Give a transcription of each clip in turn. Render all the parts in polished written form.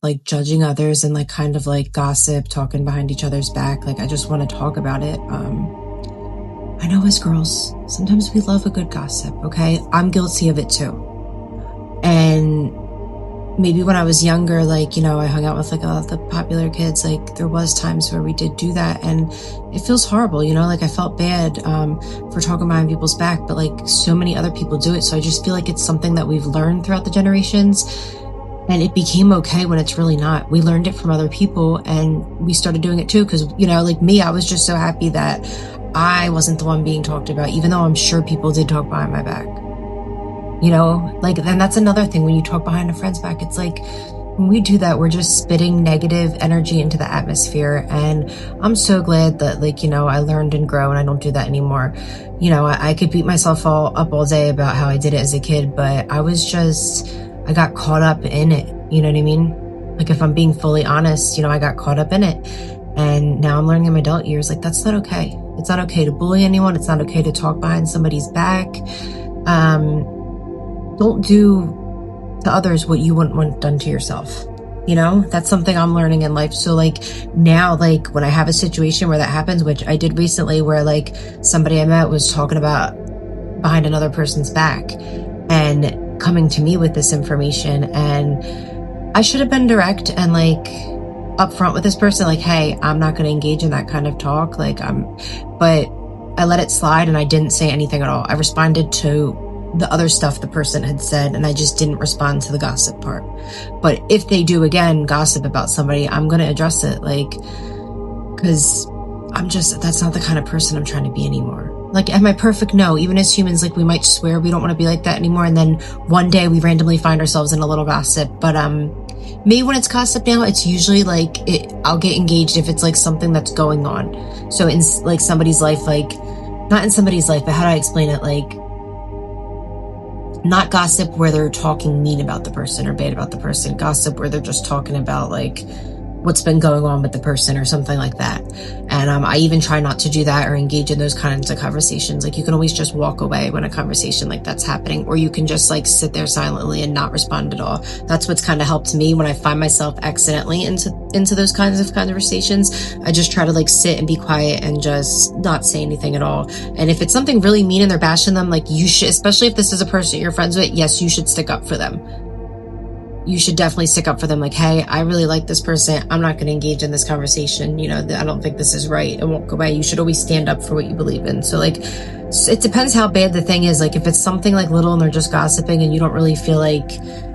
like judging others and like kind of like gossip, talking behind each other's back. Like I just want to talk about it. I know as girls, sometimes we love a good gossip, okay? I'm guilty of it too. And maybe when I was younger, like, you know, I hung out with like a lot of the popular kids, like there was times where we did do that, and it feels horrible, you know, like I felt bad for talking behind people's back, but like so many other people do it. So I just feel like it's something that we've learned throughout the generations, and it became okay when it's really not. We learned it from other people and we started doing it too, because, you know, like me, I was just so happy that I wasn't the one being talked about, even though I'm sure people did talk behind my back. You know, like, and that's another thing when you talk behind a friend's back, it's like when we do that, we're just spitting negative energy into the atmosphere. And I'm so glad that, like, you know, I learned and grow and I don't do that anymore. You know, I could beat myself up all day about how I did it as a kid, but I got caught up in it. You know what I mean? Like, if I'm being fully honest, you know, I got caught up in it. And now I'm learning in my adult years, like, that's not okay. It's not okay to bully anyone. It's not okay to talk behind somebody's back. Don't do to others what you wouldn't want done to yourself. You know, that's something I'm learning in life. So like now, like when I have a situation where that happens, which I did recently, where like somebody I met was talking about behind another person's back and coming to me with this information, and I should have been direct and like upfront with this person, like, hey, I'm not going to engage in that kind of talk. But I let it slide and I didn't say anything at all. I responded to the other stuff the person had said, and I just didn't respond to the gossip part. But if they do again gossip about somebody, I'm going to address it, like, because that's not the kind of person I'm trying to be anymore. Like, am I perfect? No. Even as humans, like, we might swear we don't want to be like that anymore, and then one day we randomly find ourselves in a little gossip. But me, when it's gossip now, it's usually like I'll get engaged if it's like something that's going on. So in like somebody's life, like not in somebody's life, but how do I explain it? Like, not gossip where they're talking mean about the person or bad about the person. Gossip where they're just talking about like what's been going on with the person or something like that. And I even try not to do that or engage in those kinds of conversations. Like, you can always just walk away when a conversation like that's happening, or you can just like sit there silently and not respond at all. That's what's kind of helped me when I find myself accidentally into those kinds of conversations. I just try to like sit and be quiet and just not say anything at all. And if it's something really mean and they're bashing them, like, you should, especially if this is a person you're friends with, yes, you should stick up for them. You should definitely stick up for them. Like, hey, I really like this person. I'm not going to engage in this conversation. You know, I don't think this is right. It won't go away. You should always stand up for what you believe in. So like, it depends how bad the thing is. Like, if it's something like little and they're just gossiping and you don't really feel like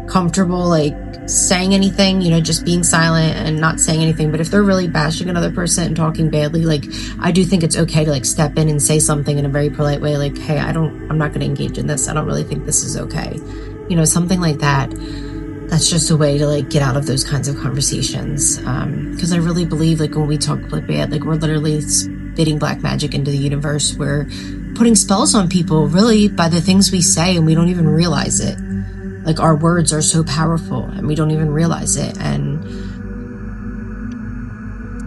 comfortable, like saying anything, you know, just being silent and not saying anything. But if they're really bashing another person and talking badly, like, I do think it's okay to like step in and say something in a very polite way. Like, hey, I'm not going to engage in this. I don't really think this is okay. You know, something like that. That's just a way to like get out of those kinds of conversations. Because I really believe, like, when we talk like bad, like, we're literally spitting black magic into the universe. We're putting spells on people really by the things we say, and we don't even realize it. Like, our words are so powerful and we don't even realize it. And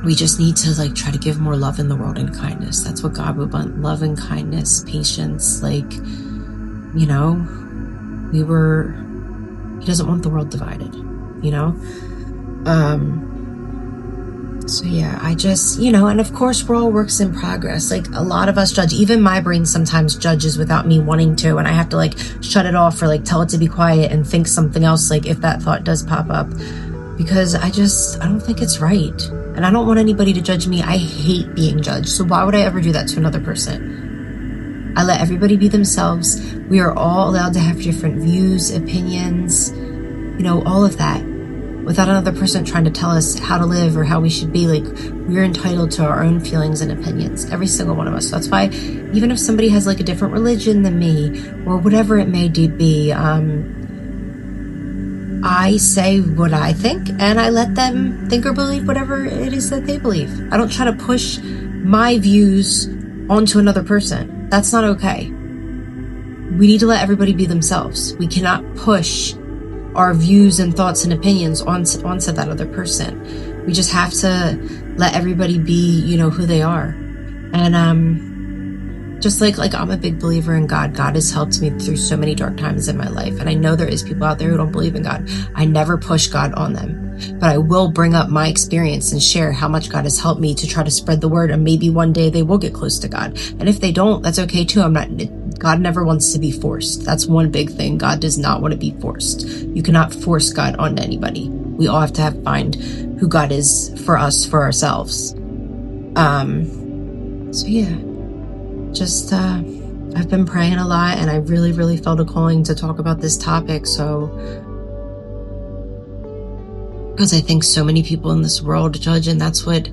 we just need to like try to give more love in the world and kindness. That's what God would want. Love and kindness, patience. Like, you know, He doesn't want the world divided, you know? So yeah, I just, you know, and of course we're all works in progress. Like, a lot of us judge. Even my brain sometimes judges without me wanting to, and I have to like shut it off or like tell it to be quiet and think something else, like if that thought does pop up, because I don't think it's right. And I don't want anybody to judge me. I hate being judged. So why would I ever do that to another person? I let everybody be themselves. We are all allowed to have different views, opinions, you know, all of that, without another person trying to tell us how to live or how we should be. Like, we're entitled to our own feelings and opinions, every single one of us. So that's why even if somebody has like a different religion than me or whatever it may be, I say what I think and I let them think or believe whatever it is that they believe. I don't try to push my views onto another person. That's not okay. We need to let everybody be themselves. We cannot push our views and thoughts and opinions onto that other person. We just have to let everybody be, you know, who they are. And Just like I'm a big believer in God. God has helped me through so many dark times in my life. And I know there is people out there who don't believe in God. I never push God on them, but I will bring up my experience and share how much God has helped me to try to spread the word. And maybe one day they will get close to God. And if they don't, that's okay too. God never wants to be forced. That's one big thing. God does not want to be forced. You cannot force God onto anybody. We all have to find who God is for us, for ourselves. So yeah, just, I've been praying a lot, and I really, really felt a calling to talk about this topic. So, because I think so many people in this world judge, and that's what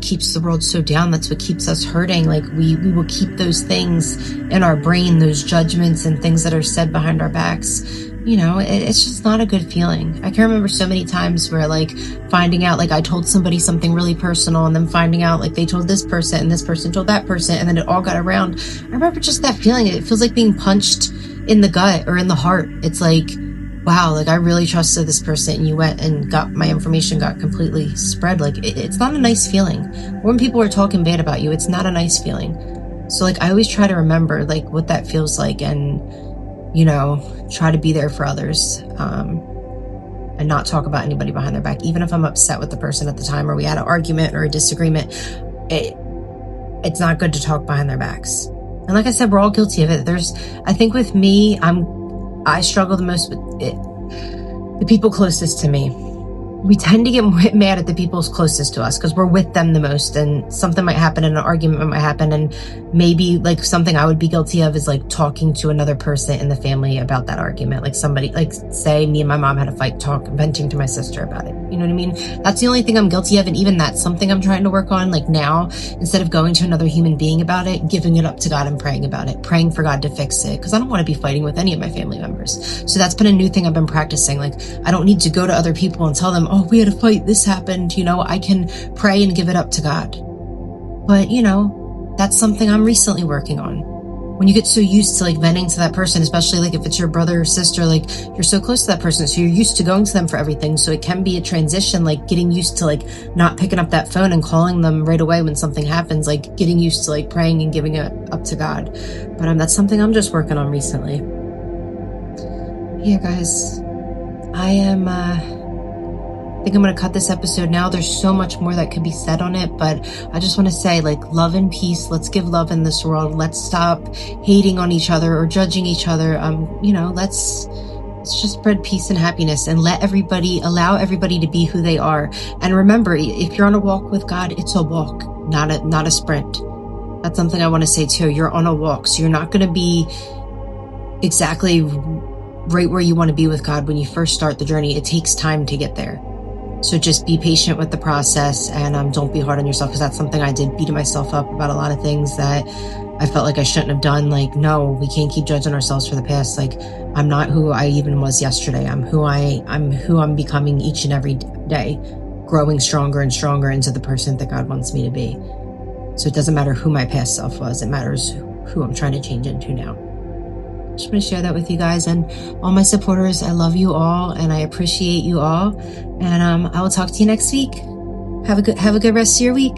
keeps the world so down. That's what keeps us hurting. Like we will keep those things in our brain, those judgments and things that are said behind our backs. You know, it's just not a good feeling. I can remember so many times where like finding out, like I told somebody something really personal, and then finding out like they told this person and this person told that person, and then it all got around. I remember just that feeling. It feels like being punched in the gut or in the heart. It's like, wow, like I really trusted this person, and you went and got my information got completely spread. Like it's not a nice feeling. When people are talking bad about you, it's not a nice feeling. So like I always try to remember like what that feels like, and you know, try to be there for others, and not talk about anybody behind their back. Even if I'm upset with the person at the time, or we had an argument or a disagreement, it's not good to talk behind their backs. And like I said, we're all guilty of it. I think with me, I struggle the most with it. The people closest to me. We tend to get mad at the people closest to us because we're with them the most, and something might happen and an argument might happen, and maybe like something I would be guilty of is like talking to another person in the family about that argument. Like somebody, like say me and my mom had a fight, venting to my sister about it. You know what I mean? That's the only thing I'm guilty of, and even that's something I'm trying to work on. Like now, instead of going to another human being about it, giving it up to God and praying about it, praying for God to fix it, because I don't want to be fighting with any of my family members. So that's been a new thing I've been practicing. Like I don't need to go to other people and tell them, oh, we had a fight, this happened. You know, I can pray and give it up to God. But you know, that's something I'm recently working on. When you get so used to like venting to that person, especially like if it's your brother or sister, like you're so close to that person, so you're used to going to them for everything. So it can be a transition, like getting used to like not picking up that phone and calling them right away when something happens, like getting used to like praying and giving it up to God. But that's something I'm just working on recently. Yeah, guys, I think I'm going to cut this episode now. There's so much more that could be said on it, but I just want to say, like, love and peace. Let's give love in this world. Let's stop hating on each other or judging each other. You know, let's just spread peace and happiness, and allow everybody to be who they are. And remember, if you're on a walk with God, it's a walk, not a sprint. That's something I want to say too. You're on a walk, so you're not going to be exactly right where you want to be with God when you first start the journey. It takes time to get there. So just be patient with the process, and don't be hard on yourself, because that's something I did, beating myself up about a lot of things that I felt like I shouldn't have done. Like, no, we can't keep judging ourselves for the past. Like, I'm not who I even was yesterday. I'm who I'm becoming each and every day, growing stronger and stronger into the person that God wants me to be. So it doesn't matter who my past self was. It matters who I'm trying to change into now. Just want to share that with you guys, and all my supporters. I love you all, and I appreciate you all. And I will talk to you next week. Have a good rest of your week.